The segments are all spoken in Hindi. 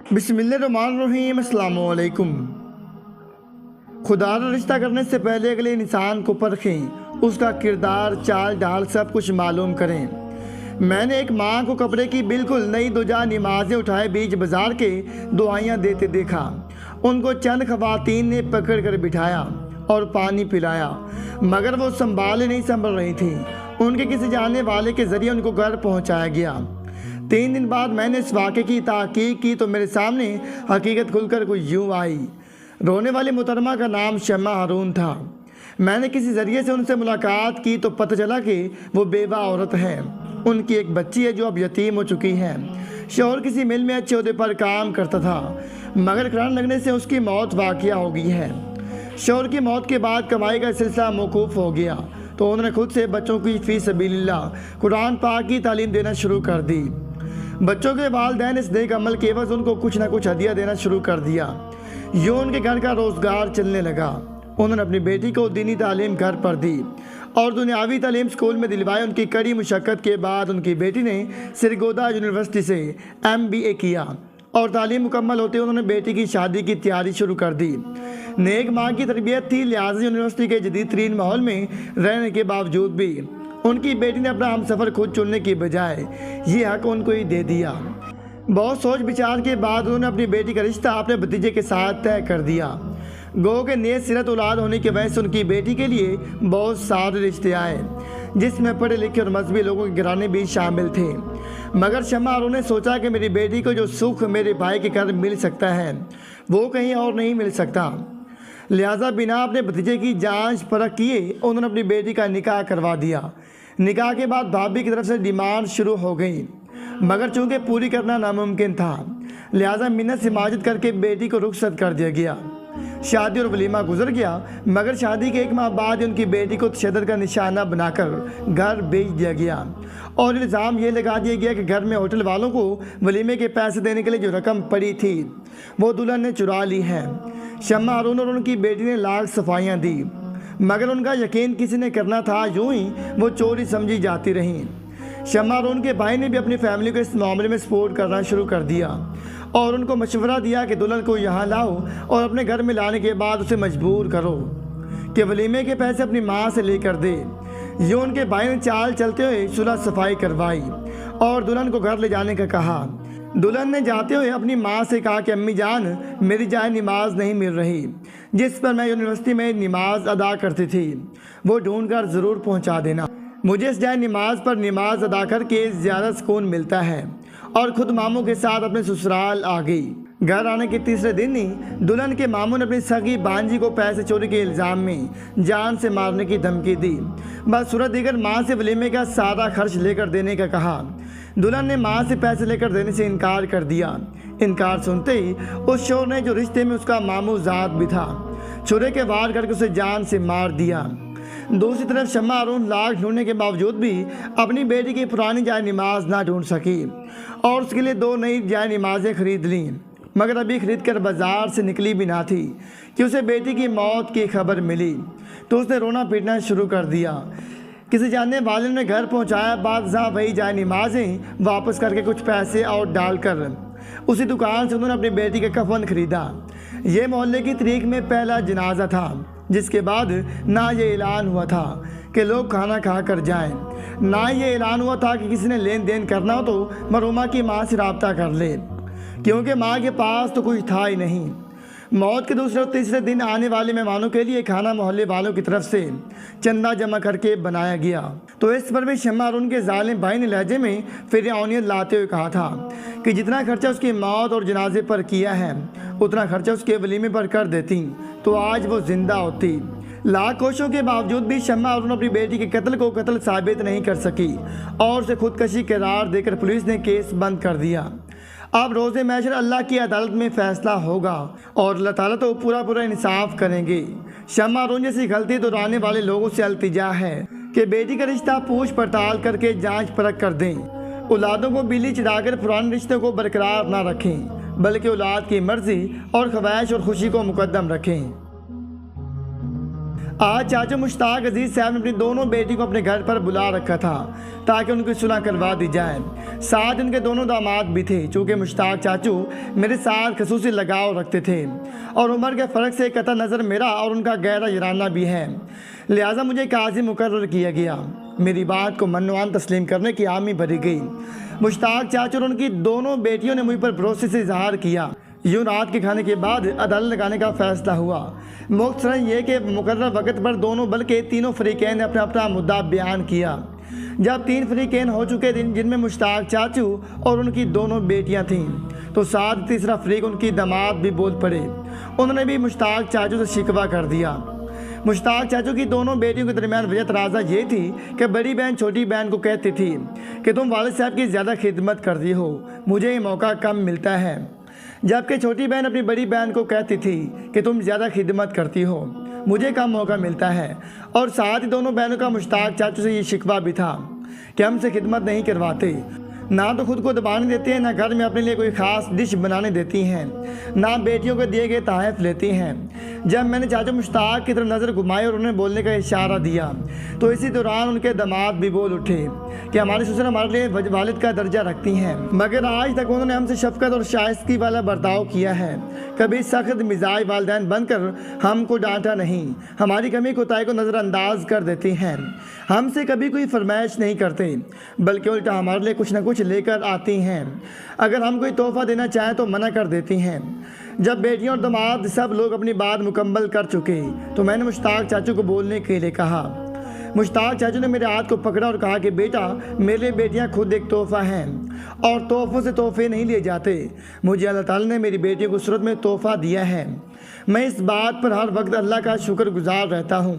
बिस्मिल्लाहिर्रहमानिर्रहीम। अस्सलाम वालेकुम। खुदा का रिश्ता करने से पहले अगले इंसान को परखें, उसका किरदार, चाल ढाल सब कुछ मालूम करें। मैंने एक माँ को कपड़े की बिल्कुल नई दुजा नमाज़ें उठाए बीच बाजार के दुआइयाँ देते देखा। उनको चंद खवातीन ने पकड़ कर बिठाया और पानी पिलाया, मगर वो नहीं संभल रही थी। उनके किसी जानने वाले के ज़रिए उनको घर पहुँचाया गया। 3 दिन बाद मैंने इस वाक़े की तहकीक की तो मेरे सामने हकीकत खुलकर कुछ यूँ आई। रोने वाली मुहतरमा का नाम शम्मा हारून था। मैंने किसी ज़रिए से उनसे मुलाकात की तो पता चला कि वो बेवा औरत है। उनकी एक बच्ची है जो अब यतीम हो चुकी है। शौहर किसी मिल में अच्छे ओहदे पर काम करता था, मगर करंट लगने से उसकी मौत वाक़या हो गई है। शौहर की मौत के बाद कमाई का सिलसिला मौकूफ़ हो गया तो उन्होंने खुद से बच्चों की फ़ी सबीलिल्लाह कुरान पाक की तालीम देना शुरू कर दी। बच्चों के वालिदैन इस नेक अमल के एवज़ उनको कुछ ना कुछ हदिया देना शुरू कर दिया। यूँ उनके घर का रोज़गार चलने लगा। उन्होंने अपनी बेटी को दीनी तालीम घर पर दी और दुनियावी तालीम स्कूल में दिलवाई। उनकी कड़ी मुशक्क़त के बाद उनकी बेटी ने सिरगोदा यूनिवर्सिटी से MBA किया और तालीम मुकम्मल होते उन्होंने बेटी की शादी की तैयारी शुरू कर दी। नेक माँ की तरबियत थी, लिहाजा यूनिवर्सिटी के जदीद तरीन माहौल में रहने के बावजूद भी उनकी बेटी ने अपना हम सफ़र खुद चुनने की बजाय ये हक उनको ही दे दिया। बहुत सोच विचार के बाद उन्होंने अपनी बेटी का रिश्ता अपने भतीजे के साथ तय कर दिया। गो के नेक सीरत औलाद होने की वजह से उनकी बेटी के लिए बहुत सारे रिश्ते आए, जिसमें पढ़े लिखे और मजहबी लोगों के घराने भी शामिल थे। मगर शम्मा हारून ने सोचा कि मेरी बेटी को जो सुख मेरे भाई के घर मिल सकता है वो कहीं और नहीं मिल सकता। लिहाजा बिना अपने भतीजे की जांच परख किए उन्होंने अपनी बेटी का निकाह करवा दिया। निकाह के बाद भाभी की तरफ से डिमांड शुरू हो गई, मगर चूंकि पूरी करना नामुमकिन था, लिहाजा मिन्नत हिमाजत करके बेटी को रुखसत कर दिया गया। शादी और वलीमा गुजर गया, मगर शादी के 1 माह बाद उनकी बेटी को तशद्दुद का निशाना बनाकर घर भेज दिया गया और इल्ज़ाम ये लगा दिया गया कि घर में होटल वालों को वलीमे के पैसे देने के लिए जो रकम पड़ी थी वो दुल्हन ने चुरा ली है। शम्मा हारून और उनकी बेटी ने लाख सफाइयाँ दी, मगर उनका यकीन किसी ने करना था, यूँ ही वो चोरी समझी जाती रहीं। शम्मा हारून के भाई ने भी अपनी फैमिली को इस मामले में सपोर्ट करना शुरू कर दिया और उनको मशवरा दिया कि दुल्हन को यहाँ लाओ और अपने घर में लाने के बाद उसे मजबूर करो कि वलीमे के पैसे अपनी माँ से लेकर दे। यूँ उनके भाई ने चाल चलते हुए सुलह सफाई करवाई और दुल्हन को घर ले जाने का कहा। दुल्हन ने जाते हुए अपनी माँ से कहा कि अम्मी जान, मेरी जाए नमाज नहीं मिल रही जिस पर मैं यूनिवर्सिटी में नमाज अदा करती थी, वो ढूंढ कर ज़रूर पहुँचा देना। मुझे इस जाए नमाज पर नमाज अदा करके ज़्यादा सुकून मिलता है और ख़ुद मामू के साथ अपने ससुराल आ गई। घर आने के तीसरे दिन ही दुल्हन के मामू ने अपनी सगी भांजी को पैसे चोरी के इल्ज़ाम में जान से मारने की धमकी दी। बस सूरत दीगर माँ से वलीमे का सारा खर्च लेकर देने का कहा। दुल्हन ने माँ से पैसे लेकर देने से इनकार कर दिया। इनकार सुनते ही उस शोर ने जो रिश्ते में उसका मामू ज़ात भी था, छुरे के वार करके उसे जान से मार दिया। दूसरी तरफ शम्मा हारून लाख ढूंढने के बावजूद भी अपनी बेटी की पुरानी जाए नमाज ना ढूंढ सकी और उसके लिए 2 नई जाए नमाजें खरीद लीं, मगर अभी खरीद कर बाज़ार से निकली भी ना थी कि उसे बेटी की मौत की खबर मिली तो उसने रोना पीटना शुरू कर दिया। किसी जानने वाले ने घर पहुंचाया, बाद जहाँ वही जाए नमाजें वापस करके कुछ पैसे और डालकर उसी दुकान से उन्होंने अपनी बेटी का कफन खरीदा। ये मोहल्ले की तरीक में पहला जनाजा था, जिसके बाद ना ये ऐलान हुआ था कि लोग खाना खा कर जाएं, ना ये ऐलान हुआ था कि किसी ने लेन देन करना हो तो मरहुमा की माँ से रब्ता कर ले, क्योंकि माँ के पास तो कुछ था ही नहीं। मौत के दूसरे और तीसरे दिन आने वाले मेहमानों के लिए खाना मोहल्ले वालों की तरफ से चंदा जमा करके बनाया गया। तो इस पर भी शम्मा हारून के जालिम भाई ने लहजे में फिरौनियत लाते हुए कहा था कि जितना खर्चा उसकी मौत और जनाजे पर किया है उतना खर्चा उसके वलीमे पर कर देती तो आज वो जिंदा होती। लाख कोशिशों के बावजूद भी शम्मा हारून अपनी बेटी के कत्ल को कत्ल साबित नहीं कर सकी और उसे खुदकशी करार देकर पुलिस ने केस बंद कर दिया। अब रोज़े महशर अल्लाह की अदालत में फ़ैसला होगा और अल्लाह ताला तो पूरा इंसाफ करेंगे। शम्मा हारून जैसी गलती दोहराने वाले लोगों से अल्तिजा है कि बेटी का रिश्ता पूछ पड़ताल करके जांच परख कर दें। औलादों को बिल्ली चढ़ाकर पुराने रिश्ते को बरकरार ना रखें, बल्कि औलाद की मर्ज़ी और ख्वाहिश और खुशी को मुकद्दम रखें। आज चाचा मुश्ताक अजीज साहब ने अपनी दोनों बेटी को अपने घर पर बुला रखा था ताकि उनकी सुलह करवा दी जाए। साथ उनके दोनों दामाद भी थे। चूँकि मुश्ताक चाचू मेरे साथ खसूसी लगाव रखते थे और उम्र के फ़र्क से कतई नज़र मेरा और उनका गहरा याराना भी है, लिहाजा मुझे काजी मुकर्रर किया गया। मेरी बात को मनवान तस्लीम करने की हामी भरी गई। मुश्ताक चाचू और उनकी दोनों बेटियों ने मुझ पर भरोसे से इजहार किया। यूँ रात के खाने के बाद अदालत लगाने का फैसला हुआ। मुख्तसरन ये कि मुकर्रर वक्त पर दोनों बल्कि तीनों फरीकैन ने अपना अपना मुद्दा बयान किया। जब 3 फरीकैन हो चुके थे जिनमें मुश्ताक चाचू और उनकी दोनों बेटियां थीं, तो साथ तीसरा फरीक उनकी दामाद भी बोल पड़े। उन्होंने भी मुश्ताक चाचू से शिकवा कर दिया। मुश्ताक चाचू की दोनों बेटियों के दरमियान वजह तराजा ये थी कि बड़ी बहन छोटी बहन को कहती थी कि तुम वालिद साहब की ज़्यादा खिदमत करती हो, मुझे ये मौका कम मिलता है। जबकि छोटी बहन अपनी बड़ी बहन को कहती थी कि तुम ज़्यादा खिदमत करती हो, मुझे कम मौका मिलता है। और साथ ही दोनों बहनों का मुश्ताक चाचू से ये शिकवा भी था कि हमसे खिदमत नहीं करवाते, ना तो खुद को दबाने देते हैं, ना घर में अपने लिए कोई ख़ास डिश बनाने देती हैं, ना बेटियों को दिए गए तोहफ़े लेती हैं। जब मैंने चाचा मुश्ताक की तरफ नज़र घुमाई और उन्हें बोलने का इशारा दिया, तो इसी दौरान उनके दामाद भी बोल उठे कि हमारे ससुर हमारे लिए वालिद का दर्जा रखती हैं, मगर आज तक उन्होंने हमसे शफकत और शाइस्ती वाला बर्ताव किया है। कभी सख्त मिजाज वालिदैन बनकर हमको डांटा नहीं, हमारी कमी कोताही को नज़रअंदाज कर देती हैं। हमसे कभी कोई फरमाइश नहीं करते, बल्कि उल्टा हमारे लिए कुछ न कुछ लेकर आती हैं। अगर हम कोई तोहफ़ा देना चाहें तो मना कर देती हैं। जब बेटियां और दामाद सब लोग अपनी बात मुकम्मल कर चुके, तो मैंने मुश्ताक चाचू को बोलने के लिए कहा। मुश्ताक चाचू ने मेरे हाथ को पकड़ा और कहा कि बेटा, मेरे लिए बेटियां खुद एक तोहफ़ा हैं और तोहफ़ों से तोहफ़े नहीं लिए जाते। मुझे अल्लाह ताला ने मेरी बेटियों को सूरत में तोहफ़ा दिया है। मैं इस बात पर हर वक्त अल्लाह का शुक्रगुजार रहता हूँ।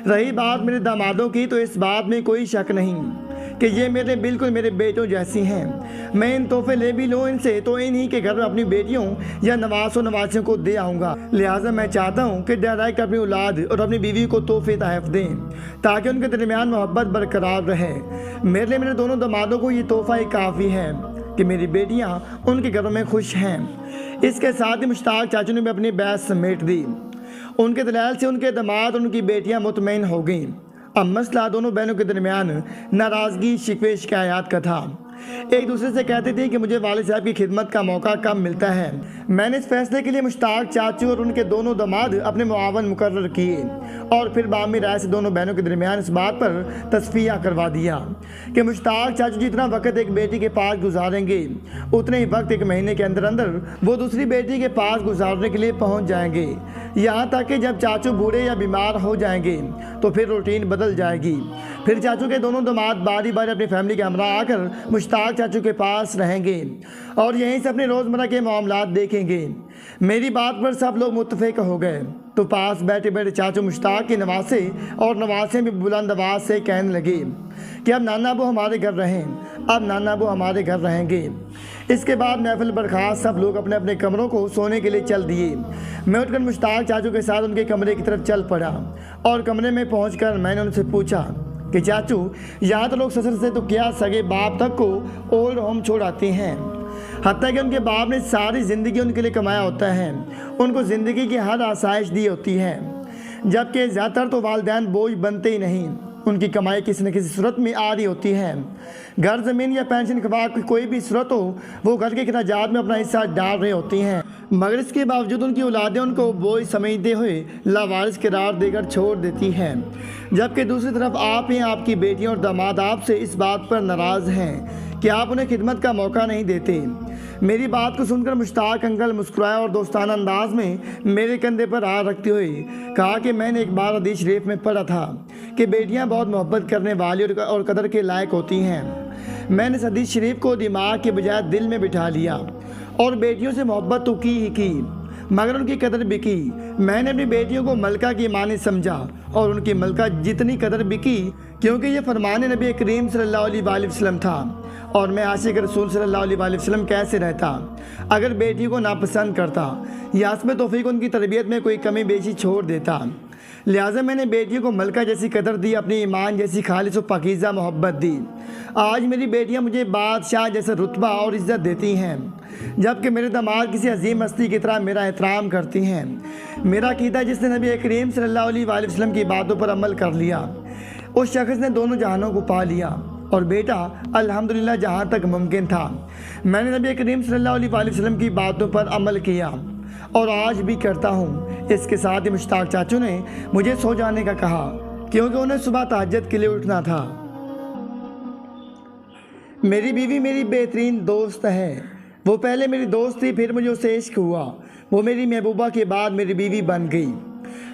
रही बात मेरे दामादों की, तो इस बात में कोई शक नहीं कि ये मेरे बिल्कुल मेरे बेटों जैसी हैं। मैं इन तोहफे ले भी लूँ इनसे तो इन्हीं के घर में अपनी बेटियों या नवासों नवासियों को दे आऊँगा। लिहाजा मैं चाहता हूँ कि डायरेक्ट अपनी औलाद और अपनी बीवी को तोहफे तहफ़ दें ताकि उनके दरमियान मोहब्बत बरकरार रहे। मेरे लिए मेरे दोनों दामादों को ये तोहफ़ा ही काफ़ी है कि मेरी बेटियाँ उनके घरों में खुश हैं। इसके साथ ही मुश्ताक चाचू ने भी अपनी बहस समेट दी। उनके दलाल से उनके दामाद और उनकी बेटियाँ मुतमईन हो गईं। अब मसला दोनों बहनों के दरमियान नाराज़गी शिकवे शिकायत का था। एक दूसरे से कहते थे कि मुझे वालिद साहब की खिदमत का मौका कम मिलता है। मैंने इस फैसले के लिए मुश्ताक चाचू और उनके दोनों दामाद अपने मुआवन मुकर्रर किए और फिर बामी राय से दोनों बहनों के दरमियान इस बात पर तस्फिया करवा दिया कि मुश्ताक चाचू जितना वक्त एक बेटी के पास गुजारेंगे, उतने ही वक्त एक महीने के अंदर अंदर वो दूसरी बेटी के पास गुजारने के लिए पहुँच जाएंगे। यहाँ तक कि जब चाचू बूढ़े या बीमार हो जाएंगे तो फिर रूटीन बदल जाएगी। फिर चाचू के दोनों दामाद बारी बारी अपनी फैमिली के हमरा आकर मुश्ताक चाचू के पास रहेंगे और यहीं से अपने रोज़मर्रा के मामलात देखेंगे। मेरी बात पर सब लोग मुत्तफिक हो गए तो पास बैठे बैठे चाचू मुश्ताक के नवासे और नवासे भी बुलंद आवाज़ से कहने लगे कि अब नाना अबू हमारे घर रहें, अब नाना अबू हमारे घर रहेंगे। इसके बाद महफिल बर्खास्त सब लोग अपने अपने कमरों को सोने के लिए चल दिए। मैं उठकर मुश्ताक चाचू के साथ उनके कमरे की तरफ चल पड़ा और कमरे में पहुंचकर मैंने उनसे पूछा कि चाचू, यहाँ तो लोग ससुर से तो क्या सगे बाप तक को ओल्ड होम छोड़ आते हैं, हत्ता कि उनके बाप ने सारी ज़िंदगी उनके लिए कमाया होता है, उनको ज़िंदगी की हर आसाइश दी होती है, जबकि ज़्यादातर तो वालिदैन बोझ बनते ही नहीं, उनकी कमाई किसी न किसी सूरत में आ रही होती है। घर ज़मीन या पेंशन कमा की कोई भी सूरत हो, वो घर के अखराजात में अपना हिस्सा डाल रही होती हैं, मगर इसके बावजूद उनकी औलादें उनको बोझ समझते हुए लावारिस करार देकर छोड़ देती हैं। जबकि दूसरी तरफ आप हैं, आपकी बेटियां और दामाद आपसे इस बात पर नाराज़ हैं कि आप उन्हें खिदमत का मौका नहीं देते। मेरी बात को सुनकर मुश्ताक अंकल मुस्कुराए और दोस्ताना अंदाज में मेरे कंधे पर हाथ रखते हुए कहा कि मैंने एक बार हदीस शरीफ में पढ़ा था कि बेटियां बहुत मोहब्बत करने वाली और कदर के लायक होती हैं। मैंने इस हदीस शरीफ को दिमाग के बजाय दिल में बिठा लिया और बेटियों से मोहब्बत तो की ही की, मगर उनकी कदर भी की। मैंने अपनी बेटियों को मलका की मानी समझा और उनकी मलका जितनी कदर भी की, क्योंकि ये फरमान नबी करीम सल्लल्लाहु अलैहि वसल्लम था और मैं आशिक रसूल सल्लल्लाहु अलैहि वसल्लम कैसे रहता अगर बेटियों को नापसंद करता या इसमें तौफीक उनकी तरबियत में कोई कमी बेशी छोड़ देता। लिहाजा मैंने बेटियों को मलका जैसी कदर दी, अपनी ईमान जैसी खालिस और पाकीज़ा मोहब्बत दी। आज मेरी बेटियां मुझे बादशाह जैसा रुतबा और इज़्ज़त देती हैं, जबकि मेरे दामाद किसी अजीम हस्ती की तरह मेरा एहतराम करती हैं। मेरा कीदा जिसने नबी करीम सल्लल्लाहु अलैहि वसल्लम की बातों पर अमल कर लिया, उस शख्स ने दोनों जहानों को पा लिया। और बेटा अल्हम्दुलिल्लाह जहाँ तक मुमकिन था मैंने नबी करीम सल्लल्लाहु अलैहि वसल्लम की बातों पर अमल किया और आज भी करता हूँ। इसके साथ ही मुश्ताक चाचू ने मुझे सो जाने का कहा, क्योंकि उन्हें सुबह तहज्जुद के लिए उठना था। मेरी बीवी मेरी बेहतरीन दोस्त है। वो पहले मेरी दोस्त थी, फिर मुझे उससे इश्क हुआ। वो मेरी महबूबा के बाद मेरी बीवी बन गई,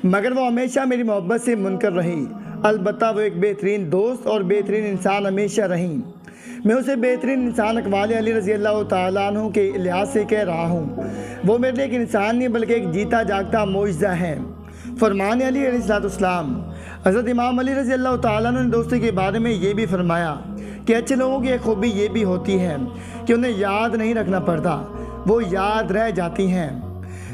मगर वो हमेशा मेरी मोहब्बत से मुनकर रही। अलबत्ता वो एक बेहतरीन दोस्त और बेहतरीन इंसान हमेशा रही। मैं उसे बेहतरीन इंसान अक़वाल अली रज़ी अल्लाह तआला अन्हु के लिहाज से कह रहा हूँ। वो मेरे लिए एक इंसान नहीं बल्कि एक जीता जागता मोइज़ा है। फरमान अली अलैहिस्सलाम, हज़रत इमाम अली रज़ी अल्लाह तआला अन्हु ने दोस्ती के बारे में ये भी फरमाया कि अच्छे लोगों की एक खूबी ये भी होती है कि उन्हें याद नहीं रखना पड़ता, वो याद रह जाती हैं।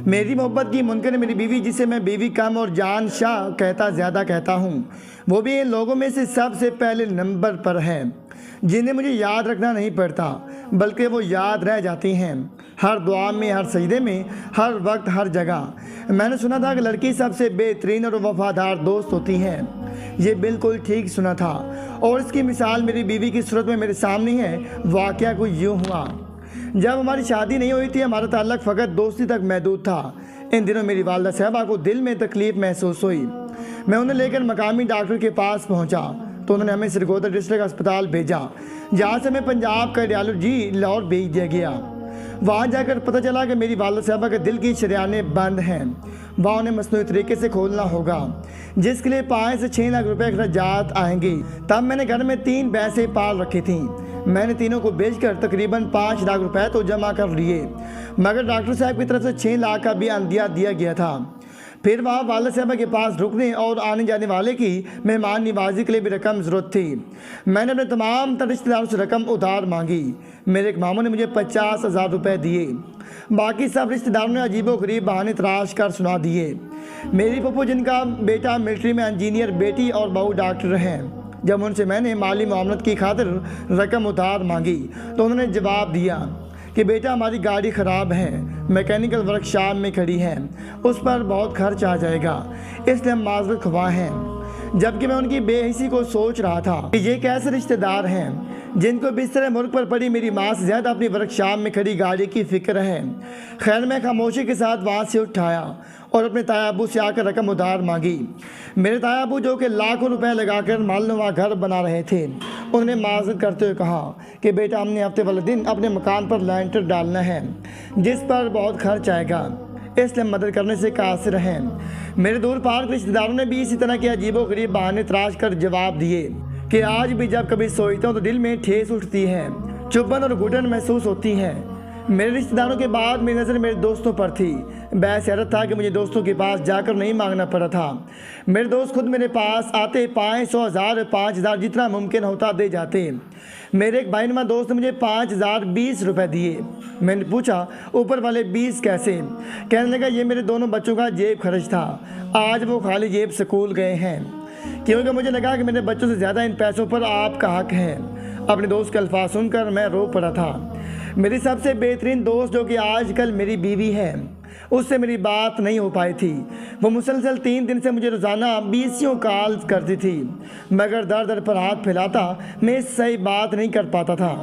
मेरी मोहब्बत की मुनकर मेरी बीवी, जिसे मैं बीवी कम और जान शाह कहता ज़्यादा कहता हूँ, वो भी इन लोगों में से सबसे पहले नंबर पर है जिन्हें मुझे याद रखना नहीं पड़ता, बल्कि वो याद रह जाती हैं। हर दुआ में, हर सजदे में, हर वक्त, हर जगह। मैंने सुना था कि लड़की सबसे बेहतरीन और वफादार दोस्त होती है। ये बिल्कुल ठीक सुना था और इसकी मिसाल मेरी बीवी की सूरत में मेरे सामने है। वाक़या कुछ यूँ हुआ, जब हमारी शादी नहीं हुई थी हमारा ताल्लुक़ फ़कत दोस्ती तक महदूद था। इन दिनों मेरी वालदा साहबा को दिल में तकलीफ़ महसूस हुई। मैं उन्हें लेकर मकामी डॉक्टर के पास पहुंचा तो उन्होंने हमें श्रीगोदा डिस्ट्रिक्ट अस्पताल भेजा, जहां से हमें पंजाब कार्डियोलॉजी लाहौर भेज दिया गया। वहां जाकर पता चला कि मेरी वालदा साहबा के दिल की शरियानें बंद हैं। वहाँ उन्हें मसनूई तरीके से खोलना होगा, जिसके लिए 5 से 6 लाख रुपए अखराजात आएंगे। तब मैंने घर में 3 भैंसें पाल रखी थीं। मैंने तीनों को बेचकर तकरीबन 5 लाख रुपए तो जमा कर लिए, मगर डॉक्टर साहब की तरफ से 6 लाख का भी अंदिया दिया गया था। फिर वहाँ वालदा साहबा के पास रुकने और आने जाने वाले की मेहमान नवाजी के लिए भी रकम ज़रूरत थी। मैंने अपने तमाम तर रिश्तेदारों से रकम उधार मांगी। मेरे एक मामू ने मुझे 50,000 रुपये दिए। बाकी सब रिश्तेदारों ने अजीबो गरीब बहाने तराश कर सुना दिए। मेरी पप्पू, जिनका बेटा मिलिट्री में इंजीनियर, बेटी और बहू डॉक्टर हैं, जब उनसे मैंने माली मामलत की खातिर रकम उधार मांगी तो उन्होंने जवाब दिया कि बेटा हमारी गाड़ी ख़राब है, मैकेनिकल वर्कशॉप में खड़ी है, उस पर बहुत खर्च आ जाएगा, इसलिए हम माजरत ख्वाह हैं। जबकि मैं उनकी बेहिसी को सोच रहा था कि ये कैसे रिश्तेदार हैं जिनको बिस्तर मुल्क पर पड़ी मेरी माँ से ज़्यादा अपनी वर्कशॉप में खड़ी गाड़ी की फ़िक्र है। खैर, मैं खामोशी के साथ वहाँ से उठाया और अपने ताया अबू से आकर रकम उधार मांगी। मेरे ताया अबू, जो कि लाखों रुपए लगाकर मालनुमा घर बना रहे थे, उन्होंने माजरत करते हुए कहा कि बेटा हमने हफ्ते वाले दिन अपने मकान पर लैंटर डालना है, जिस पर बहुत खर्च आएगा, इसलिए मदद करने से कासिर हैं। मेरे दूर पार रिश्तेदारों ने भी इसी तरह के अजीबो गरीब बहाने तराश कर जवाब दिए कि आज भी जब कभी सोचता हूँ तो दिल में ठेस उठती है, चुभन और घुटन महसूस होती है। मेरे रिश्तेदारों के बाद मेरी नज़र मेरे दोस्तों पर थी। बहस हैरत था कि मुझे दोस्तों के पास जाकर नहीं मांगना पड़ा था। मेरे दोस्त खुद मेरे पास आते 500, 1000, 5000 जितना मुमकिन होता दे जाते। मेरे एक भाईनुमा दोस्त ने मुझे 5020 रुपये दिए। मैंने पूछा ऊपर वाले 20 कैसे? कहने लगा ये मेरे दोनों बच्चों का जेब खर्च था, आज वो खाली जेब स्कूल गए हैं। क्योंकि मुझे लगा कि मेरे बच्चों से ज़्यादा इन पैसों पर आपका हक है। अपने दोस्त के अल्फाज सुनकर मैं रो पड़ा था। मेरी सबसे बेहतरीन दोस्त, जो कि आजकल मेरी बीवी है, उससे मेरी बात नहीं हो पाई थी। वो मुसलसल 3 दिन से मुझे रोज़ाना 20 कॉल करती थी, मगर दर दर पर हाथ फैलाता मैं सही बात नहीं कर पाता था।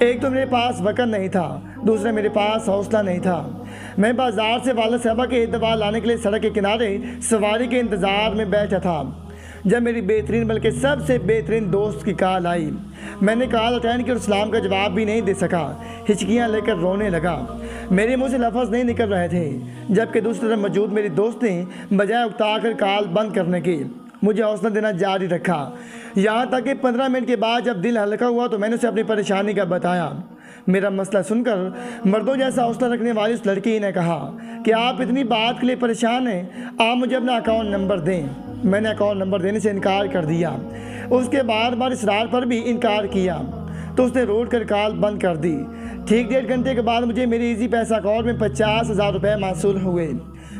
एक तो मेरे पास वक़्त नहीं था, दूसरा मेरे पास हौसला नहीं था। मैं बाज़ार से वालद साहबा के दवा लाने के लिए सड़क के किनारे सवारी के इंतज़ार में बैठा था, जब मेरी बेहतरीन बल्कि सबसे बेहतरीन दोस्त की कॉल आई। मैंने कॉल अटेंड की और सलाम का जवाब भी नहीं दे सका। हिचकियाँ लेकर रोने लगा। मेरे मुंह से लफ्ज़ नहीं निकल रहे थे, जबकि दूसरी तरफ मौजूद मेरी दोस्त ने बजाय उकताकर कॉल बंद करने की मुझे हौसला देना जारी रखा। यहाँ तक कि 15 मिनट के बाद जब दिल हल्का हुआ तो मैंने उसे अपनी परेशानी का बताया। मेरा मसला सुनकर मर्दों जैसा हौसला रखने वाली उस लड़की ने कहा कि आप इतनी बात के लिए परेशान हैं, आप मुझे अपना अकाउंट नंबर दें। मैंने अकाउंट नंबर देने से इनकार कर दिया। उसके बार बार इसरार पर भी इनकार किया तो उसने रोड कर कॉल बंद कर दी। ठीक 1.5 घंटे के बाद मुझे मेरे इजी पैसा अकाउंट में 50,000 रुपये मासूल हुए।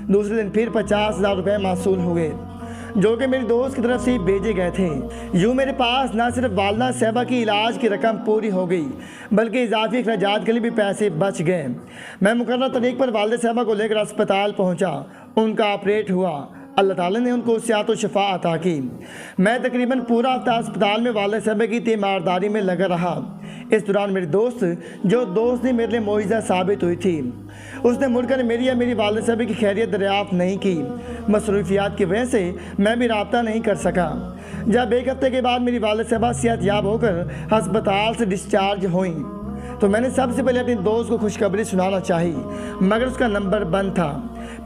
दूसरे दिन फिर 50,000 रुपये मासूल हुए। जो कि मेरे दोस्त की तरफ से भेजे गए थे। यूँ मेरे पास न सिर्फ वालदा साहबा की इलाज की रकम पूरी हो गई बल्कि इजाफी अखराजात के लिए भी पैसे बच गए। मैं मुकर्रर तारीख पर वालदा साहबा को लेकर अस्पताल पहुँचा। उनका ऑपरेट हुआ। अल्लाह ताला ने उनको सेहत व शफा अता की। मैं तकरीबन पूरा हफ्ता अस्पताल में वालदा साहबा की तीमारदारी में लगा रहा। इस दौरान मेरी दोस्त ने मेरे लिए मोइज़ा साबित हुई थी। उसने मुड़कर मेरी या मेरी वालदा साहबा की खैरियत दरियाफ्त नहीं की। मसरूफियात की वजह से मैं भी रब्ता नहीं कर सका। जब एक हफ्ते के बाद मेरी वालदा साहबा सेहतयाब होकर अस्पताल से डिस्चार्ज हुई तो मैंने सबसे पहले अपने दोस्त को खुशखबरी सुनाना चाही, मगर उसका नंबर बंद था।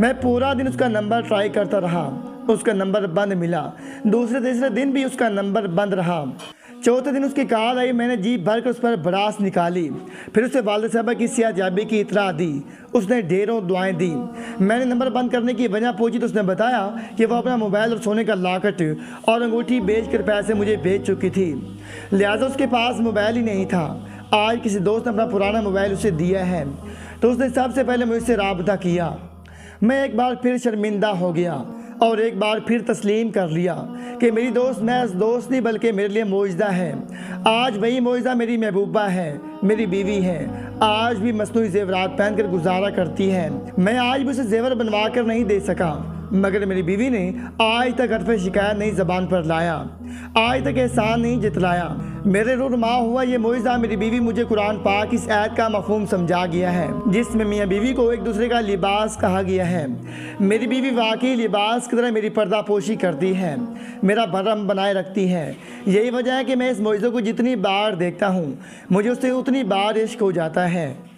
मैं पूरा दिन उसका नंबर ट्राई करता रहा, उसका नंबर बंद मिला। दूसरे तीसरे दिन भी उसका नंबर बंद रहा। चौथे दिन उसकी कॉल आई। मैंने जी भर कर उस पर भड़ास निकाली। फिर उसे वालदा साहबा की सेहतयाबी की इतला दी। उसने ढेरों दुआएं दी। मैंने नंबर बंद करने की वजह पूछी तो उसने बताया कि वह अपना मोबाइल और सोने का लॉकेट और अंगूठी बेच कर पैसे मुझे भेज चुकी थी, लिहाजा उसके पास मोबाइल ही नहीं था। आज किसी दोस्त ने अपना पुराना मोबाइल उसे दिया है तो उसने सबसे पहले मुझसे राबता किया। मैं एक बार फिर शर्मिंदा हो गया और एक बार फिर तस्लीम कर लिया कि मेरी दोस्त महज दोस्त नहीं बल्कि मेरे लिए मोइज़ा है। आज वही मोइज़ा मेरी महबूबा है, मेरी बीवी है। आज भी मसनूई ज़ेवरात पहन कर गुजारा करती है। मैं आज भी उसे ज़ेवर बनवा कर नहीं दे सका, मगर मेरी बीवी ने आज तक हरफ शिकायत नहीं ज़बान पर लाया, आज तक एहसान नहीं जितलाया। मेरे रूरमा हुआ ये मोइज़ा मेरी बीवी मुझे कुरान पाक इस आयत का मफहूम समझा गया है जिसमें मियाँ बीवी को एक दूसरे का लिबास कहा गया है। मेरी बीवी वाकई लिबास की तरह मेरी पर्दापोशी करती है, मेरा भरम बनाए रखती है। यही वजह है कि मैं इस मोइज़े को जितनी बार देखता हूँ मुझे उससे उतनी बार इश्क हो जाता है।